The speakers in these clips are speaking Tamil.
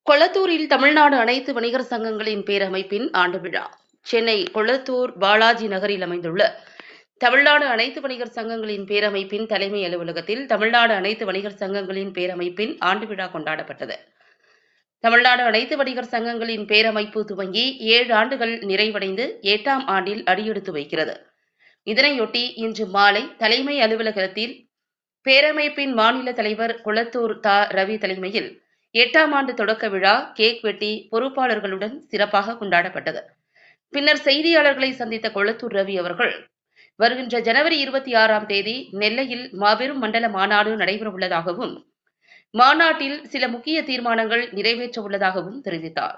கொளத்தூரில் தமிழ்நாடு அனைத்து வணிகர் சங்கங்களின் பேரமைப்பின் ஆண்டு விழா. சென்னை கொளத்தூர் பாலாஜி நகரில் அமைந்துள்ள தமிழ்நாடு அனைத்து வணிகர் சங்கங்களின் பேரமைப்பின் தலைமை அலுவலகத்தில் தமிழ்நாடு அனைத்து வணிகர் சங்கங்களின் பேரமைப்பின் ஆண்டு விழா கொண்டாடப்பட்டது. தமிழ்நாடு அனைத்து வணிகர் சங்கங்களின் பேரமைப்பு துவங்கி 7 ஆண்டுகள் நிறைவடைந்து 8ஆம் ஆண்டில் அடியெடுத்து வைக்கிறது. இதனையொட்டி இன்று மாலை தலைமை அலுவலகத்தில் பேரமைப்பின் மாநில தலைவர் கொளத்தூர் தா. ரவி தலைமையில் 8ஆம் ஆண்டு தொடக்க விழா கேக் வெட்டி பொறுப்பாளர்களுடன் சிறப்பாக கொண்டாடப்பட்டது. பின்னர் செய்தியாளர்களை சந்தித்த கொளத்தூர் ரவி அவர்கள், வருகின்ற ஜனவரி 26ஆம் தேதி நெல்லையில் மாபெரும் மண்டல மாநாடு நடைபெறவுள்ளதாகவும், மாநாட்டில் சில முக்கிய தீர்மானங்கள் நிறைவேற்ற உள்ளதாகவும் தெரிவித்தார்.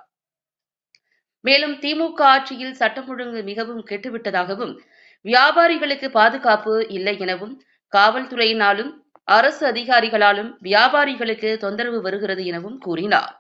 மேலும் திமுக ஆட்சியில் சட்டம் ஒழுங்கு மிகவும் கெட்டுவிட்டதாகவும், வியாபாரிகளுக்கு பாதுகாப்பு இல்லை எனவும், காவல்துறையினாலும் அரசு அதிகாரிகளாலும் வியாபாரிகளுக்கு தொந்தரவு வருகிறது எனவும் கூறினார்.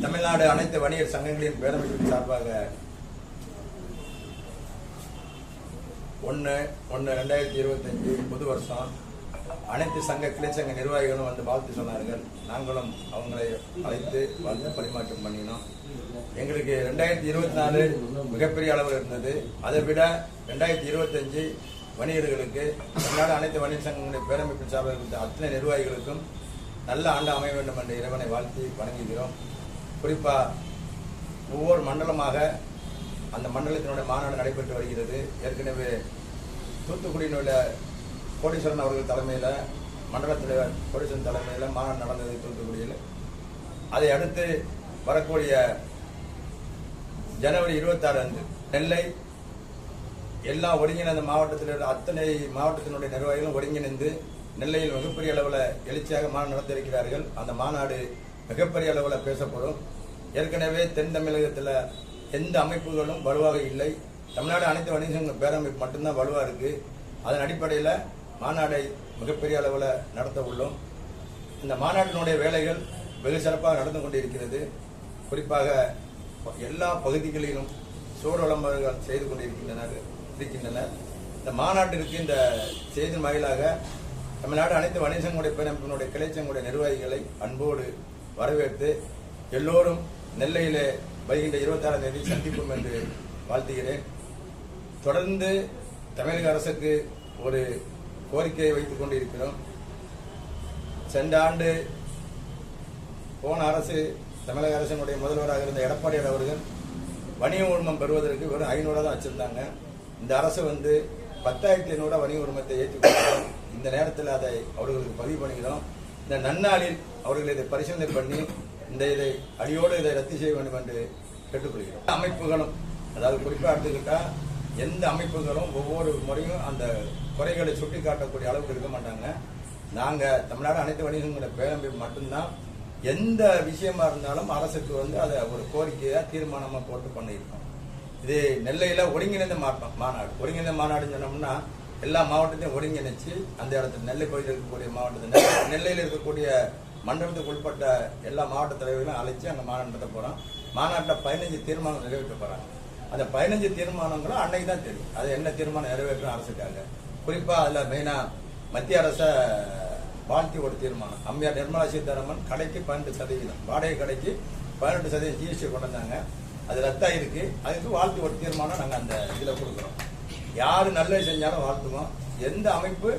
தமிழ்நாடு அனைத்து வணிகர் சங்கங்களின் பேரமைப்பின் சார்பாக 1/1/2025 புது வருஷம் அனைத்து சங்க கிளைச்சங்க நிர்வாகிகளும் வந்து வாழ்த்து சொன்னார்கள். நாங்களும் அவங்களை அழைத்து வாழ்த்து பரிமாற்றம் பண்ணினோம். எங்களுக்கு 2024 மிகப்பெரிய அளவில் இருந்தது. அதை விட 2025 வணிகர்களுக்கு தமிழ்நாடு அனைத்து வணிகர் சங்கங்களின் பேரமைப்பின் சார்பாக இருந்த அத்தனை நிர்வாகிகளுக்கும் நல்ல ஆண்டு அமைய வேண்டும் என்ற இறைவனை வாழ்த்தி வணங்குகிறோம். குறிப்பாக ஒவ்வொரு மண்டலமாக அந்த மண்டலத்தினுடைய மாநாடு நடைபெற்று வருகிறது. ஏற்கனவே தூத்துக்குடியில் உள்ள கோடீஸ்வரன் அவர்கள் தலைமையில் மண்டல தலைவர் கோடீஸ்வரன் தலைமையில் மாநாடு நடந்தது தூத்துக்குடியில். அதை அடுத்து வரக்கூடிய ஜனவரி 26 அன்று நெல்லை எல்லா ஒருங்கிணைந்த மாவட்டத்தில் அத்தனை மாவட்டத்தினுடைய நிர்வாகிகளும் ஒருங்கிணைந்து நெல்லையில் மிகப்பெரிய அளவில் எழுச்சியாக மாநாடு நடத்தியிருக்கிறார்கள். அந்த மாநாடு மிகப்பெரிய அளவில் பேசப்படும். ஏற்கனவே தென் தமிழகத்தில் எந்த அமைப்புகளும் வலுவாக இல்லை. தமிழ்நாடு அனைத்து வணிக சங்க பேரமைப்பு மட்டும்தான் வலுவாக இருக்குது. அதன் அடிப்படையில் மாநாடை மிகப்பெரிய அளவில் நடத்த உள்ளோம். இந்த மாநாட்டினுடைய வேலைகள் வெகு சிறப்பாக நடந்து கொண்டிருக்கிறது. குறிப்பாக எல்லா பகுதிகளிலும் சோறு விளம்பரங்கள் செய்து கொண்டிருக்கின்றனர். இந்த மாநாட்டிற்கு இந்த செய்தி வாயிலாக தமிழ்நாடு அனைத்து வணிக சங்கங்களுடைய பேரமைப்பினுடைய கிளைச்சங்களுடைய நிர்வாகிகளை அன்போடு வரவேற்று எல்லோரும் நெல்லையிலே வருகின்ற 26ஆம் தேதி சந்திப்போம் என்று வாழ்த்துகிறேன். தொடர்ந்து தமிழக அரசுக்கு ஒரு கோரிக்கையை வைத்துக் கொண்டிருக்கிறோம். சென்ற ஆண்டு போன அரசு தமிழக அரசினுடைய முதல்வராக இருந்த எடப்பாடியார் அவர்கள் வணிக உரிமம் பெறுவதற்கு வெறும் 500 தான் வச்சிருந்தாங்க. இந்த அரசு 10,500 வணிக உரிமத்தை ஏற்றுக்கொண்டோம். இந்த நேரத்தில் அதை அவர்களுக்கு பதிவு பண்ணுகிறோம். இந்த நன்னாளில் அவர்கள் இதை பரிசீலனை பண்ணி இதை அடியோடு இதை ரத்து செய்ய வேண்டும் என்று கேட்டுக்கொள்கிறோம். அமைப்புகளும், அதாவது குறிப்பாக எடுத்துக்கிட்டா எந்த அமைப்புகளும் ஒவ்வொரு முறையும் அந்த குறைகளை சுட்டி காட்டக்கூடிய அளவுக்கு இருக்க மாட்டாங்க. நாங்கள் தமிழ்நாடு அனைத்து வணிகங்களோட பேரமைப்பு மட்டும்தான் எந்த விஷயமா இருந்தாலும் அரசுக்கு அதை ஒரு கோரிக்கையா தீர்மானமா போட்டு பண்ணியிருக்கோம். இது நெல்லையில ஒருங்கிணைந்த மாநாடு. ஒருங்கிணைந்த மாநாடுன்னு சொன்னோம்னா எல்லா மாவட்டத்தையும் ஒருங்கிணைச்சு அந்த இடத்துல நெல்லை பகுதியில் இருக்கக்கூடிய மாவட்டத்தில் நெல்லையில் இருக்கக்கூடிய மண்டலத்துக்கு உட்பட்ட எல்லா மாவட்ட தலைவர்களும் அழைச்சி அங்கே மாநாட்டத்தை போகிறோம். மாநாட்டில் 15 தீர்மானம் நிறைவேற்ற போகிறாங்க. அந்த 15 தீர்மானங்களும் அன்னைக்கு தான் தெரியும் அது என்ன தீர்மானம் நிறைவேற்றும் அரசுக்காக. குறிப்பாக அதில் மெயினாக மத்திய அரசை வாழ்த்தி ஒரு தீர்மானம். அம்மையார் நிர்மலா சீதாராமன் கடைக்கு 12%, வாடகை கடைக்கு 18% ஜிஎஸ்டி கொண்டு வந்தாங்க. அது ரத்தாயிருக்கு. அதுக்கு வாழ்த்து ஒரு தீர்மானம் நாங்கள் அந்த இதில் கொடுக்குறோம். யாரு நல்லது செஞ்சாலும் வாழ்த்துவோம். எந்த அமைப்பு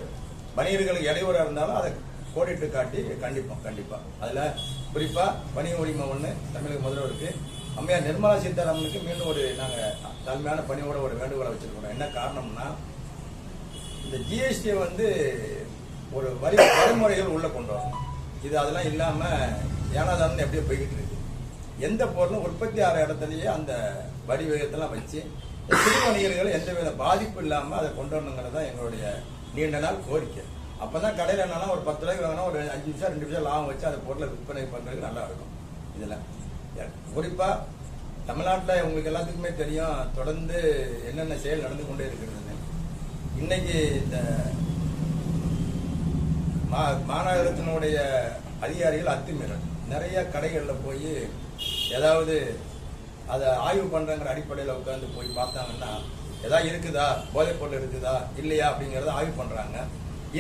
வணிகர்களுக்கு இடையூறாக இருந்தாலும் அதை கோடிட்டு காட்டி கண்டிப்பா அதுல குறிப்பா வணிக உரிமை தமிழக முதல்வருக்கு அம்மையார் நிர்மலா சீதாராமனுக்கு மீண்டும் நாங்க தலைமையான பணியோட ஒரு வேண்டுகோளை வச்சிருக்கோம். என்ன காரணம்னா இந்த ஜிஎஸ்டி ஒரு வழிமுறைகள் உள்ள கொண்டு வரணும். இது அதெல்லாம் இல்லாம ஏனாதாரம் எப்படியோ போய்கிட்டு இருக்கு. எந்த பொருளும் உற்பத்தி ஆகிற இடத்துலயே அந்த வரி விகிதத்தெல்லாம் வச்சு சிறு வணிகர்கள் எந்தவித பாதிப்பு இல்லாம அதை கொண்டு வரணுங்கிறது தான் எங்களுடைய நீண்ட நாள் கோரிக்கை. அப்பதான் கடையில் என்னன்னா ஒரு 10 ரூபாய்க்கு வாங்கினா ஒரு 5 நிமிஷம் 2 நிமிஷம் லாபம் வச்சு அந்த பொருளை விற்பனை பண்றதுக்கு நல்லா இருக்கும். இதுல குறிப்பா தமிழ்நாட்டில் உங்களுக்கு எல்லாத்துக்குமே தெரியும் தொடர்ந்து என்னென்ன செயல் நடந்து கொண்டே இருக்கிறது. இன்னைக்கு இந்த மாநகரத்தினுடைய அதிகாரிகள் அத்துமீறல் நிறைய கடைகளில் போய் ஏதாவது அதை ஆய்வு பண்றங்கிற அடிப்படையில் உட்காந்து போய் பார்த்தாங்கன்னா ஏதாவது இருக்குதா, போதைப் பொருள் இருக்குதா இல்லையா அப்படிங்கறத ஆய்வு பண்றாங்க.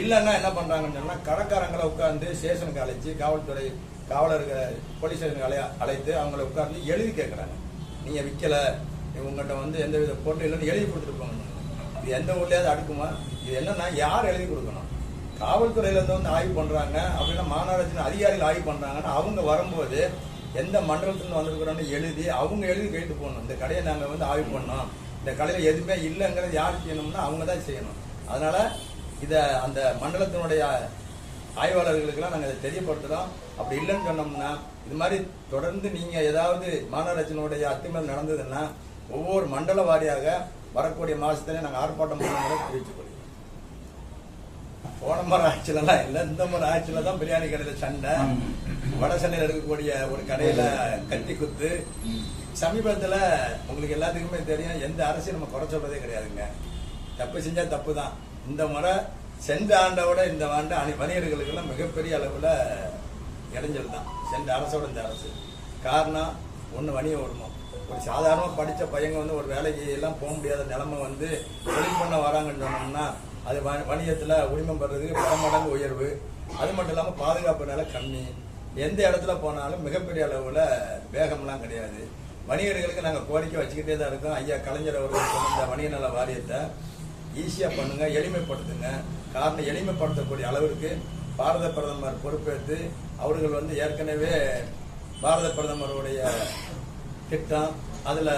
இல்லைன்னா என்ன பண்றாங்கன்னு சொன்னா கடைக்காரங்களை உட்கார்ந்து ஸ்டேஷனுக்கு அழைச்சி காவல்துறை காவலர்கள் போலீஸ் ஸ்டேஷனுக்கு அழைத்து அவங்களை உட்கார்ந்து எழுதி கேட்கறாங்க. நீங்க விற்கல, உங்கள்கிட்ட எந்தவித பொருள் இல்லைன்னு எழுதி கொடுத்துட்டு போங்க. இது எந்த ஊர்லயாவது அடுக்குமா? இது என்னன்னா யார் எழுதி கொடுக்கணும்? காவல்துறையில இருந்து ஆய்வு பண்றாங்க அப்படின்னா மாநகராட்சி அதிகாரிகள் ஆய்வு பண்றாங்கன்னா அவங்க வரும்போது எந்த மண்டலத்துல வந்திருக்கிறோன்னு எழுதி அவங்க எழுதி கேட்டு போகணும். இந்த கடையை நாங்க ஆய்வு பண்ணோம், இந்த கடையில எதுவுமே இல்லைங்கிறது யாரு செய்யணும்னா அவங்க தான் செய்யணும். அதனால இத அந்த மண்டலத்தினுடைய ஆய்வாளர்களுக்கெல்லாம் நாங்க இதை தெரியப்படுத்துறோம். அப்படி இல்லைன்னு சொன்னோம்னா இது மாதிரி தொடர்ந்து நீங்க ஏதாவது மாநகராட்சியினுடைய அத்துமீறல் நடந்ததுன்னா ஒவ்வொரு மண்டல வாரியாக வரக்கூடிய மாசத்துல நாங்க ஆர்ப்பாட்டம் பண்ணுறதை தெரிவித்துக் கொள்கிறோம். போன முறை ஆட்சியிலாம் இல்லை, இந்த முறை ஆட்சியில தான் பிரியாணி கடையில சண்டை, வட சென்னையில் இருக்கக்கூடிய ஒரு கடையில கத்தி குத்து. சமீபத்துல உங்களுக்கு எல்லாத்துக்குமே தெரியும் எந்த அரசையும் நம்ம குறை சொல்றதே கிடையாதுங்க. தப்பு செஞ்சா தப்பு தான். இந்த முறை சென்ற ஆண்டோட இந்த ஆண்டு வணிகர்களுக்கு எல்லாம் மிகப்பெரிய அளவுல இடைஞ்சல் தான் சென்ற அரசோட இந்த அரசு. காரணம் ஒண்ணு வணிக உரிமம். ஒரு சாதாரணமா படிச்ச பையங்க ஒரு வேலைக்கு எல்லாம் போக முடியாத நிலைமை தொழில் பண்ண வராங்கன்னு சொன்னோம்னா அது வணிகத்துல உரிமம் பெறதுக்கு பல மடங்கு உயர்வு. அது மட்டும் இல்லாம பாதுகாப்பு நிலை கம்மி. எந்த இடத்துல போனாலும் மிகப்பெரிய அளவுல வேகம்லாம் கிடையாது. வணிகர்களுக்கு நாங்க கோரிக்கை வச்சுக்கிட்டே தான் இருக்கோம். ஐயா கலைஞர் அவர்கள் சொன்ன வணிக நல வாரியத்தை ஈஸியா பண்ணுங்க, எளிமைப்படுத்துங்க. காரணம் எளிமைப்படுத்தக்கூடிய அளவிற்கு பாரத பிரதமர் பொறுப்பேற்று அவர்கள் ஏற்கனவே பாரத பிரதமருடைய திட்டம், அதுல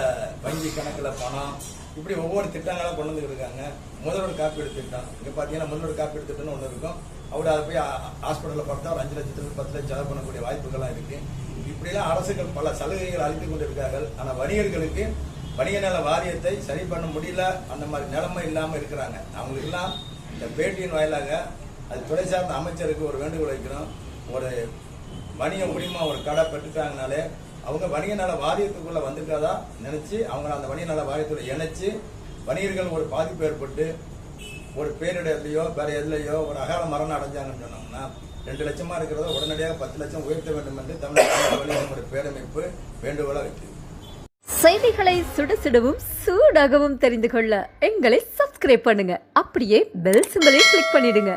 வங்கி கணக்குல பணம், இப்படி ஒவ்வொரு திட்டங்களா கொண்டு வந்து இருக்காங்க. முதல்வர் காப்பீடு திட்டம், இங்க பாத்தீங்கன்னா முதல்வர் காப்பீடு திட்டம்னு ஒண்ணு இருக்கும். அவரு அதை போய் ஹாஸ்பிட்டல்ல பார்த்தா ஒரு 5 லட்சத்துக்கு 10 லட்சம் செலவு பண்ணக்கூடிய வாய்ப்புகள்லாம் இருக்கு. இப்படி எல்லாம் அரசுகள் பல சலுகைகள் அளித்துக் கொண்டிருக்கார்கள். ஆனா வணிகர்களுக்கு வணிக நல வாரியத்தை சரி பண்ண முடியல, அந்த மாதிரி நிலைமை இல்லாம இருக்கிறாங்க. அவங்களுக்கு எல்லாம் இந்த பேட்டியின் வாயிலாக அது துறை சார்ந்த அமைச்சருக்கு ஒரு வேண்டுகோள் வைக்கிறோம். ஒரு வணிக மூலியமா ஒரு கடை பெற்றுட்டாங்கனாலே அவங்க வணிக நல வாரியத்துக்குள்ள வந்திருக்காதா நினைச்சு அவங்க அந்த வணிக நல வாரியத்தோட இணைச்சு வணிகர்கள் ஒரு பாதிப்பு ஏற்பட்டு ஒரு பேரிடர்லயோ வேற எதுலையோ ஒரு அகால மரணம் அடைஞ்சாங்கன்னு சொன்னோம்னா 2 லட்சமா இருக்கிறத உடனடியாக 10 லட்சம் உயர்த்த வேண்டும் என்று தமிழ்நாடு வணிக பேரமைப்பு வேண்டுகோளா வைக்கிறது. செய்திகளை சுடவும் சூடாகவும் தெரிந்து கொள்ள எங்களை சப்ஸ்கிரைப் பண்ணுங்க. அப்படியே பெல் சிம்பலை கிளிக் பண்ணிடுங்க.